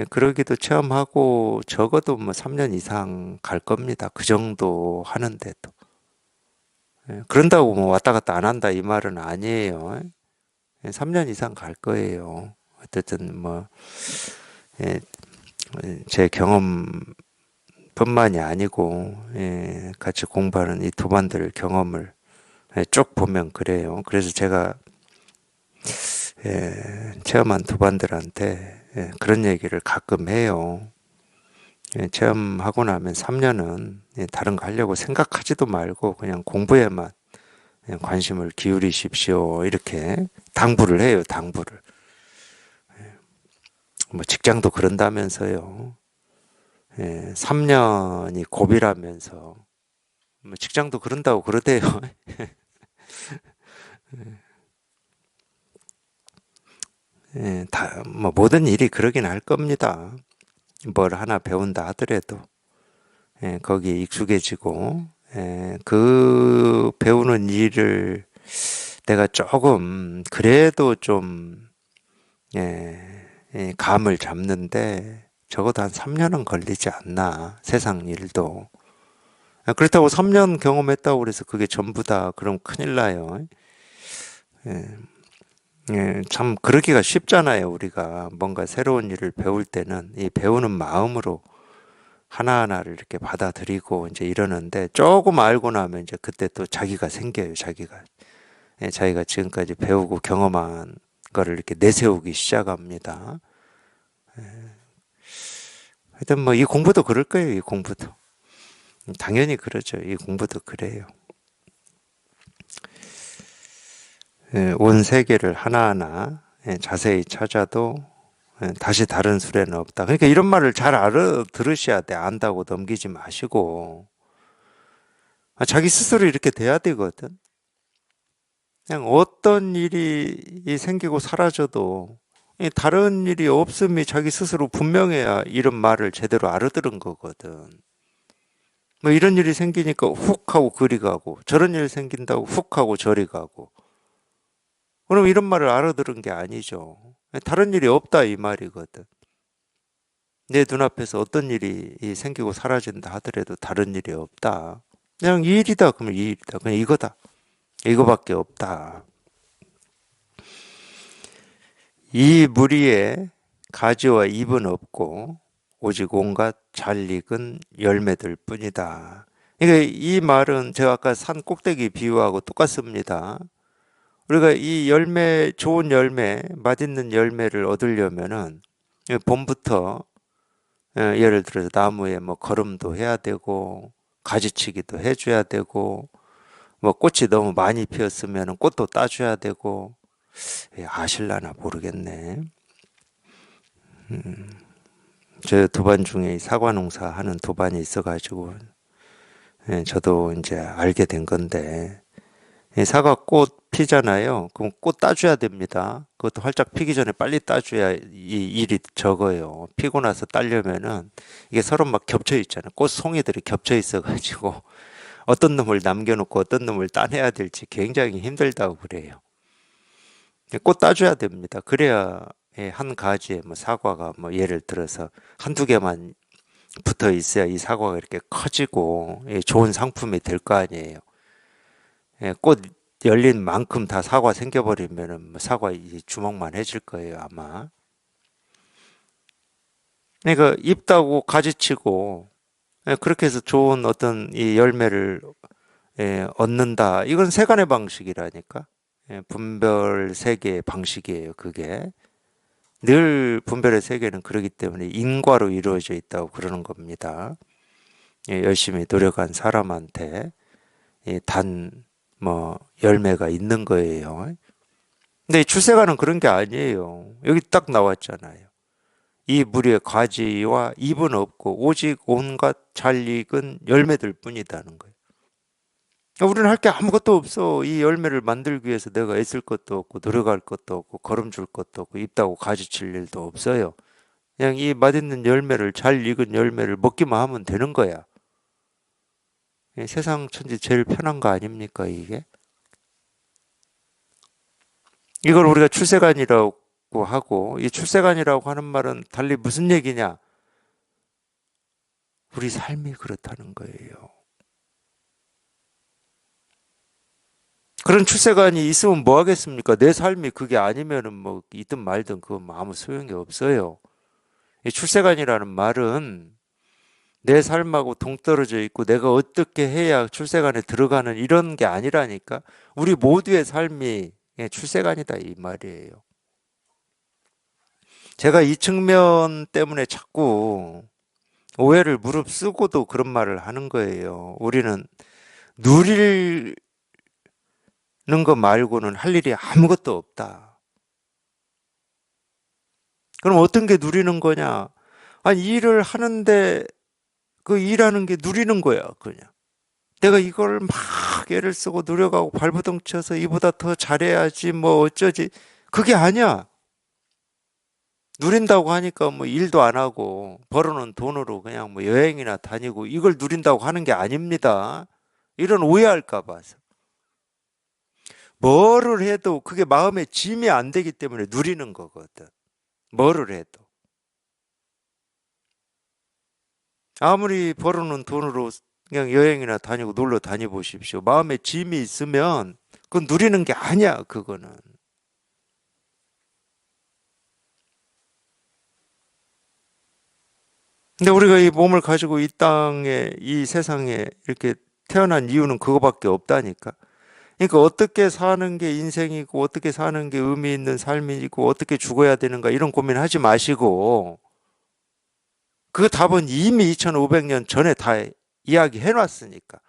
그러기도 체험하고 적어도 뭐 3년 이상 갈 겁니다. 그 정도 하는데도. 그런다고 뭐 왔다 갔다 안 한다 이 말은 아니에요. 3년 이상 갈 거예요. 어쨌든 뭐 제 경험뿐만이 아니고 같이 공부하는 이 도반들 경험을 쭉 보면 그래요. 그래서 제가 체험한 도반들한테 그런 얘기를 가끔 해요. 체험하고 나면 3년은 다른 거 하려고 생각하지도 말고 그냥 공부에만 관심을 기울이십시오. 이렇게 당부를 해요. 당부를. 뭐 직장도 그런다면서요. 3년이 고비라면서 뭐 직장도 그런다고 그러대요. 뭐 모든 일이 그러긴 할 겁니다. 뭘 하나 배운다 하더라도 거기에 익숙해지고 그 배우는 일을 내가 조금 그래도 좀 감을 잡는데 적어도 한 3년은 걸리지 않나 세상 일도. 그렇다고 3년 경험했다고 그래서 그게 전부다 그럼 큰일 나요. 참 그러기가 쉽잖아요. 우리가 뭔가 새로운 일을 배울 때는 이 배우는 마음으로 하나하나를 이렇게 받아들이고 이제 이러는데 조금 알고 나면 이제 그때 또 자기가 생겨요. 자기가 지금까지 배우고 경험한 거를 이렇게 내세우기 시작합니다. 하여튼 뭐 이 공부도 그럴 거예요. 이 공부도 당연히 그러죠. 이 공부도 그래요. 온 세계를 하나하나 자세히 찾아도 다시 다른 수레는 없다. 그러니까 이런 말을 잘 알아들으셔야 돼. 안다고 넘기지 마시고 자기 스스로 이렇게 돼야 되거든. 그냥 어떤 일이 생기고 사라져도 이 다른 일이 없음이 자기 스스로 분명해야 이런 말을 제대로 알아들은 거거든. 뭐 이런 일이 생기니까 훅 하고 그리 가고 저런 일 생긴다고 훅 하고 저리 가고 그럼 이런 말을 알아들은 게 아니죠. 다른 일이 없다 이 말이거든. 내 눈앞에서 어떤 일이 생기고 사라진다 하더라도 다른 일이 없다. 그냥 이 일이다 그러면 이 일이다. 그냥 이거다. 이거밖에 없다. 이 무리에 가지와 잎은 없고 오직 온갖 잘 익은 열매들 뿐이다. 그러니까 이 말은 제가 아까 산 꼭대기 비유하고 똑같습니다. 우리가 이 열매, 좋은 열매, 맛있는 열매를 얻으려면은 봄부터 예를 들어서 나무에 뭐 거름도 해야 되고 가지치기도 해줘야 되고 뭐 꽃이 너무 많이 피었으면 꽃도 따줘야 되고 아실라나 모르겠네. 저 도반 중에 사과 농사 하는 도반이 있어가지고 저도 이제 알게 된 건데 사과 꽃 피잖아요. 그럼 꽃 따줘야 됩니다. 그것도 활짝 피기 전에 빨리 따줘야 이 일이 적어요. 피고 나서 따려면은 이게 서로 막 겹쳐 있잖아요. 꽃 송이들이 겹쳐 있어가지고 어떤 놈을 남겨놓고 어떤 놈을 따내야 될지 굉장히 힘들다고 그래요. 꽃 따줘야 됩니다. 그래야 한 가지에 뭐 사과가 뭐 예를 들어서 한두 개만 붙어 있어야 이 사과가 이렇게 커지고 좋은 상품이 될 거 아니에요. 꽃 열린 만큼 다 사과 생겨버리면은 뭐 사과 이 주먹만 해질 거예요, 아마. 그러니까 잎다고 가지치고 그렇게 해서 좋은 어떤 이 열매를 얻는다. 이건 세간의 방식이라니까. 분별 세계의 방식이에요. 그게 늘 분별의 세계는 그러기 때문에 인과로 이루어져 있다고 그러는 겁니다. 열심히 노력한 사람한테 단 뭐 열매가 있는 거예요. 근데 이 출세가는 그런 게 아니에요. 여기 딱 나왔잖아요. 이 물의 가지와 잎은 없고 오직 온갖 잘 익은 열매들 뿐이다는 거예요. 우리는 할 게 아무것도 없어. 이 열매를 만들기 위해서 내가 애쓸 것도 없고 노력할 것도 없고 거름줄 것도 없고 입다고 가지칠 일도 없어요. 그냥 이 맛있는 열매를 잘 익은 열매를 먹기만 하면 되는 거야. 세상 천지 제일 편한 거 아닙니까 이게? 이걸 우리가 출세관이라고 하고 이 출세관이라고 하는 말은 달리 무슨 얘기냐? 우리 삶이 그렇다는 거예요. 그런 출세관이 있으면 뭐 하겠습니까? 내 삶이 그게 아니면은 뭐 있든 말든 그건 뭐 아무 소용이 없어요. 이 출세관이라는 말은 내 삶하고 동떨어져 있고 내가 어떻게 해야 출세관에 들어가는 이런 게 아니라니까. 우리 모두의 삶이 출세관이다 이 말이에요. 제가 이 측면 때문에 자꾸 오해를 무릅쓰고도 그런 말을 하는 거예요. 우리는 누리는 거 말고는 할 일이 아무것도 없다. 그럼 어떤 게 누리는 거냐? 아니, 일을 하는데 그 일하는 게 누리는 거야, 그냥. 내가 이걸 막 애를 쓰고 노력하고 발버둥 쳐서 이보다 더 잘해야지, 뭐 어쩌지. 그게 아니야. 누린다고 하니까 뭐 일도 안 하고 벌어놓은 돈으로 그냥 뭐 여행이나 다니고 이걸 누린다고 하는 게 아닙니다. 이런 오해할까 봐서. 뭐를 해도 그게 마음에 짐이 안 되기 때문에 누리는 거거든. 뭐를 해도. 아무리 벌어놓은 돈으로 그냥 여행이나 다니고 놀러 다녀보십시오. 마음에 짐이 있으면 그건 누리는 게 아니야, 그거는. 근데 우리가 이 몸을 가지고 이 땅에, 이 세상에 이렇게 태어난 이유는 그거밖에 없다니까. 그러니까 어떻게 사는 게 인생이고, 어떻게 사는 게 의미 있는 삶이고, 어떻게 죽어야 되는가 이런 고민하지 마시고, 그 답은 이미 2500년 전에 다 이야기해 놨으니까.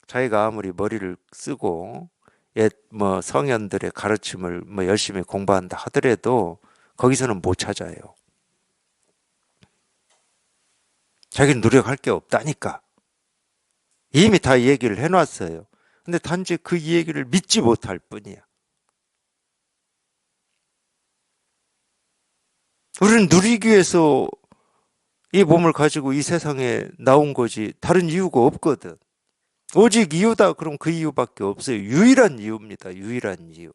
자기가 아무리 머리를 쓰고 옛 뭐 성현들의 가르침을 뭐 열심히 공부한다 하더라도 거기서는 못 찾아요. 자기는 노력할 게 없다니까. 이미 다 얘기를 해놨어요. 근데 단지 그 얘기를 믿지 못할 뿐이야. 우리는 누리기 위해서 이 몸을 가지고 이 세상에 나온 거지 다른 이유가 없거든. 오직 이유다 그럼 그 이유밖에 없어요. 유일한 이유입니다. 유일한 이유.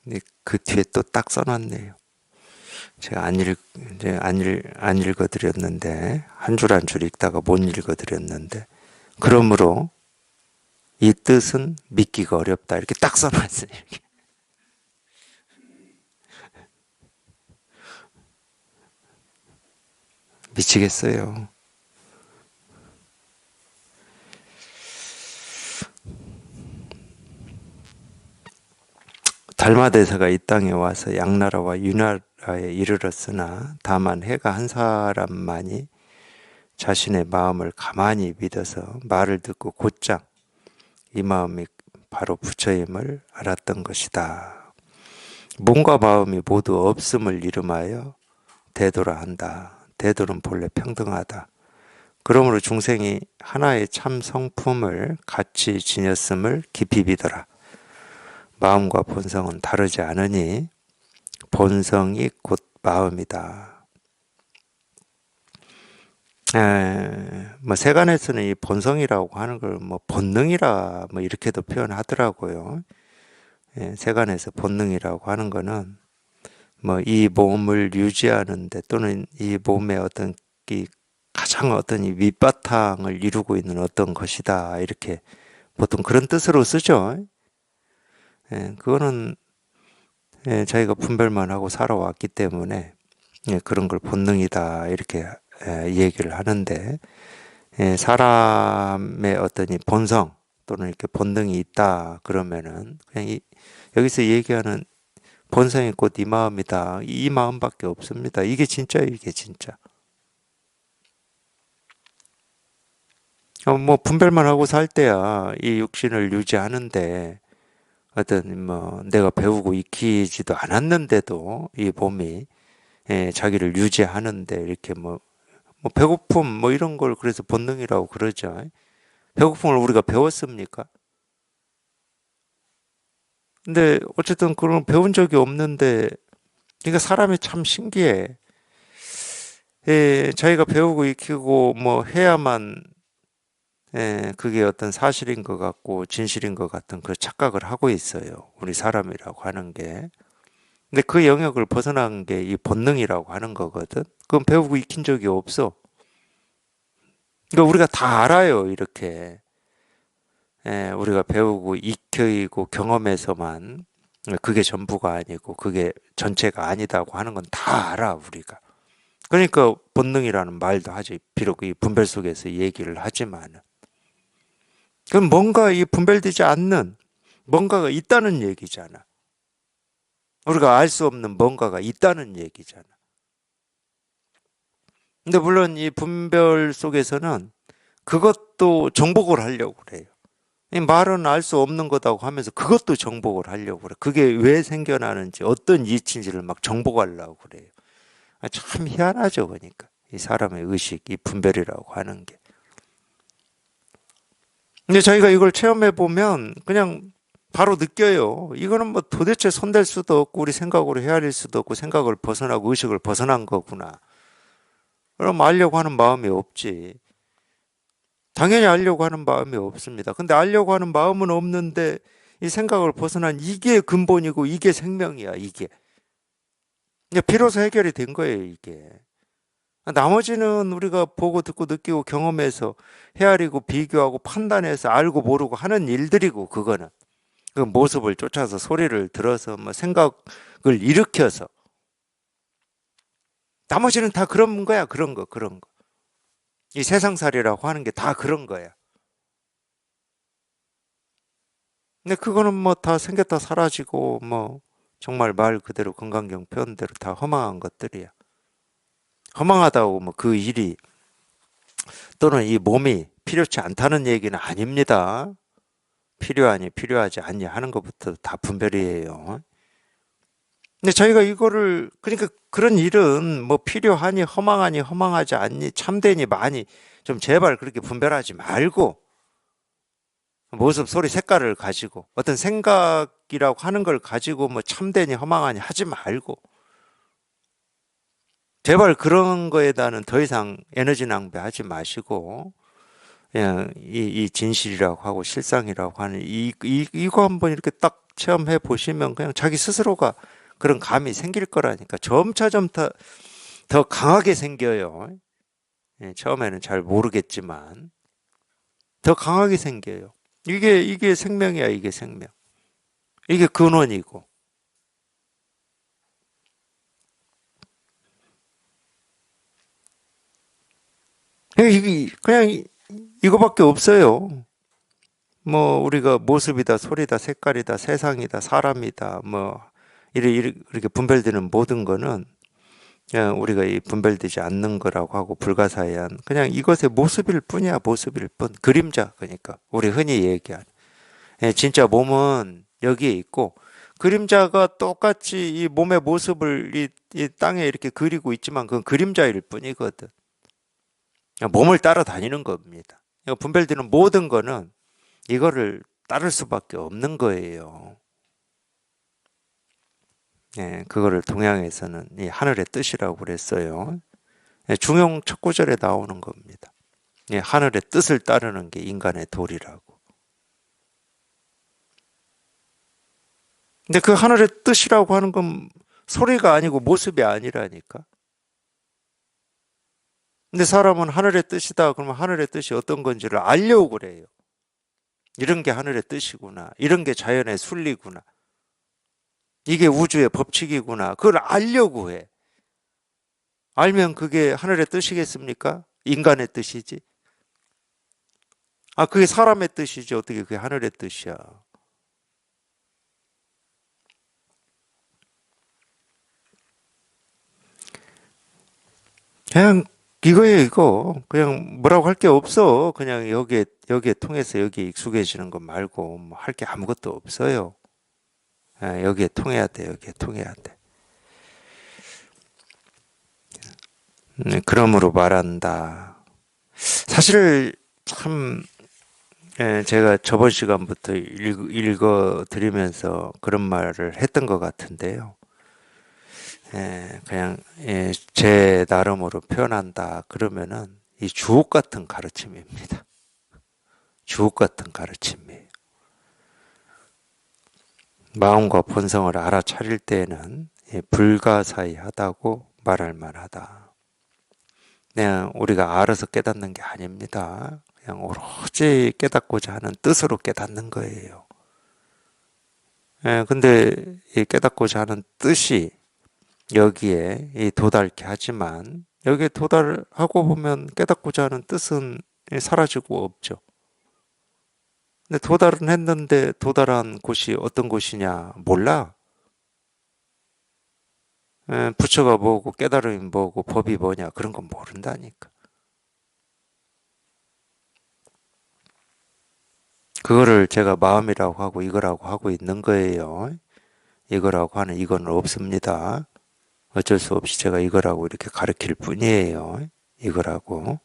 근데 그 뒤에 또 딱 써놨네요. 제가 이제 안 읽어드렸는데, 한 줄 한 줄 읽다가 못 읽어드렸는데, 그러므로 이 뜻은 믿기가 어렵다. 이렇게 딱 써놨어요. 이렇게. 미치겠어요. 달마대사가 이 땅에 와서 양나라와 유나라에 이르렀으나 다만 해가 한 사람만이 자신의 마음을 가만히 믿어서 말을 듣고 곧장 이 마음이 바로 부처임을 알았던 것이다. 몸과 마음이 모두 없음을 이름하여 대도라 한다. 대도는 본래 평등하다. 그러므로 중생이 하나의 참 성품을 같이 지녔음을 깊이 믿어라. 마음과 본성은 다르지 않으니 본성이 곧 마음이다. 뭐 세간에서는 이 본성이라고 하는 걸 뭐 본능이라 뭐 이렇게도 표현하더라고요. 세간에서 본능이라고 하는 거는 뭐 이 몸을 유지하는데 또는 이 몸의 어떤 이 가장 어떤 이 밑바탕을 이루고 있는 어떤 것이다 이렇게 보통 그런 뜻으로 쓰죠. 그거는 자기가 분별만 하고 살아왔기 때문에 그런 걸 본능이다 이렇게 얘기를 하는데 사람의 어떤 이 본성 또는 이렇게 본능이 있다 그러면은 그냥 여기서 얘기하는 본성이 곧 이 마음이다. 이 마음밖에 없습니다. 이게 진짜예요, 이게 진짜. 뭐 분별만 하고 살 때야 이 육신을 유지하는데 어떤 뭐 내가 배우고 익히지도 않았는데도 이 몸이 자기를 유지하는데 이렇게 뭐 배고픔 뭐 이런 걸 그래서 본능이라고 그러죠. 배고픔을 우리가 배웠습니까? 근데 어쨌든 그런 배운 적이 없는데 그러니까 사람이 참 신기해. 자기가 배우고 익히고 뭐 해야만 그게 어떤 사실인 것 같고 진실인 것 같은 그 착각을 하고 있어요. 우리 사람이라고 하는 게. 근데 그 영역을 벗어난 게 이 본능이라고 하는 거거든. 그건 배우고 익힌 적이 없어. 그러니까 우리가 다 알아요, 이렇게. 우리가 배우고 익히고 경험해서만 그게 전부가 아니고 그게 전체가 아니다고 하는 건 다 알아, 우리가. 그러니까 본능이라는 말도 하지. 비록 이 분별 속에서 얘기를 하지만. 그럼 뭔가 이 분별되지 않는 뭔가가 있다는 얘기잖아. 우리가 알 수 없는 뭔가가 있다는 얘기잖아. 근데 물론 이 분별 속에서는 그것도 정복을 하려고 그래요. 이 말은 알 수 없는 거다고 하면서 그것도 정복을 하려고 그래. 그게 왜 생겨나는지 어떤 이치인지를 막 정복하려고 그래요. 참 희한하죠, 그러니까. 이 사람의 의식, 이 분별이라고 하는 게. 근데 저희가 이걸 체험해 보면 그냥 바로 느껴요. 이거는 뭐 도대체 손댈 수도 없고 우리 생각으로 헤아릴 수도 없고 생각을 벗어나고 의식을 벗어난 거구나. 그럼 알려고 하는 마음이 없지. 당연히 알려고 하는 마음이 없습니다. 근데 알려고 하는 마음은 없는데 이 생각을 벗어난 이게 근본이고 이게 생명이야, 이게. 이제 비로소 해결이 된 거예요, 이게. 나머지는 우리가 보고 듣고 느끼고 경험해서 헤아리고 비교하고 판단해서 알고 모르고 하는 일들이고 그거는 그 모습을 쫓아서 소리를 들어서 뭐 생각을 일으켜서 나머지는 다 그런 거야, 그런 거, 그런 거. 이 세상살이라고 하는 게 다 그런 거야. 근데 그거는 뭐 다 생겼다 사라지고 뭐 정말 말 그대로 건강경 표현대로 다 허망한 것들이야. 허망하다고 뭐 그 일이 또는 이 몸이 필요치 않다는 얘기는 아닙니다. 필요하니 필요하지 않니 하는 것부터 다 분별이에요. 근데 저희가 이거를 그러니까 그런 일은 뭐 필요하니 허망하니 허망하지 않니 참되니 많이 좀 제발 그렇게 분별하지 말고 모습, 소리, 색깔을 가지고 어떤 생각이라고 하는 걸 가지고 뭐 참되니 허망하니 하지 말고 제발 그런 거에 대한 더 이상 에너지 낭비하지 마시고 그냥 이 진실이라고 하고 실상이라고 하는 이거 한번 이렇게 딱 체험해 보시면 그냥 자기 스스로가 그런 감이 생길 거라니까 점차점 더 강하게 생겨요. 처음에는 잘 모르겠지만 더 강하게 생겨요. 이게 생명이야, 이게 생명. 이게 근원이고. 그냥 이거밖에 없어요. 뭐 우리가 모습이다, 소리다, 색깔이다, 세상이다, 사람이다, 뭐 이렇게 분별되는 모든 거는 그냥 우리가 이 분별되지 않는 거라고 하고 불가사의한 그냥 이것의 모습일 뿐이야, 모습일 뿐. 그림자, 그러니까 우리 흔히 얘기하는 진짜 몸은 여기에 있고 그림자가 똑같이 이 몸의 모습을 이 땅에 이렇게 그리고 있지만 그건 그림자일 뿐이거든. 그냥 몸을 따라다니는 겁니다. 분별되는 모든 거는 이거를 따를 수밖에 없는 거예요. 그거를 동양에서는 이 하늘의 뜻이라고 그랬어요. 중용 첫 구절에 나오는 겁니다. 하늘의 뜻을 따르는 게 인간의 도리라고. 근데 그 하늘의 뜻이라고 하는 건 소리가 아니고 모습이 아니라니까. 근데 사람은 하늘의 뜻이다 그러면 하늘의 뜻이 어떤 건지를 알려고 그래요. 이런 게 하늘의 뜻이구나. 이런 게 자연의 순리구나. 이게 우주의 법칙이구나. 그걸 알려고 해. 알면 그게 하늘의 뜻이겠습니까? 인간의 뜻이지. 아, 그게 사람의 뜻이지. 어떻게 그게 하늘의 뜻이야. 그냥 이거예요, 이거. 그냥 뭐라고 할 게 없어. 그냥 여기에 통해서 여기에 익숙해지는 것 말고 뭐 할 게 아무것도 없어요. 여기에 통해야 돼, 여기에 통해야 돼. 그러므로 말한다. 사실 참 제가 저번 시간부터 읽어 드리면서 그런 말을 했던 것 같은데요. 그냥 제 나름으로 표현한다 그러면은 이 주옥 같은 가르침입니다. 주옥 같은 가르침이에요. 마음과 본성을 알아차릴 때에는 불가사의하다고 말할 만하다. 그냥 우리가 알아서 깨닫는 게 아닙니다. 그냥 오로지 깨닫고자 하는 뜻으로 깨닫는 거예요. 근데 이 깨닫고자 하는 뜻이 여기에 도달케 하지만 여기에 도달하고 보면 깨닫고자 하는 뜻은 사라지고 없죠. 근데 도달은 했는데 도달한 곳이 어떤 곳이냐 몰라. 부처가 뭐고 깨달음이 뭐고 법이 뭐냐 그런 건 모른다니까. 그거를 제가 마음이라고 하고 이거라고 하고 있는 거예요. 이거라고 하는 이건 없습니다. 어쩔 수 없이 제가 이거라고 이렇게 가르칠 뿐이에요. 이거라고.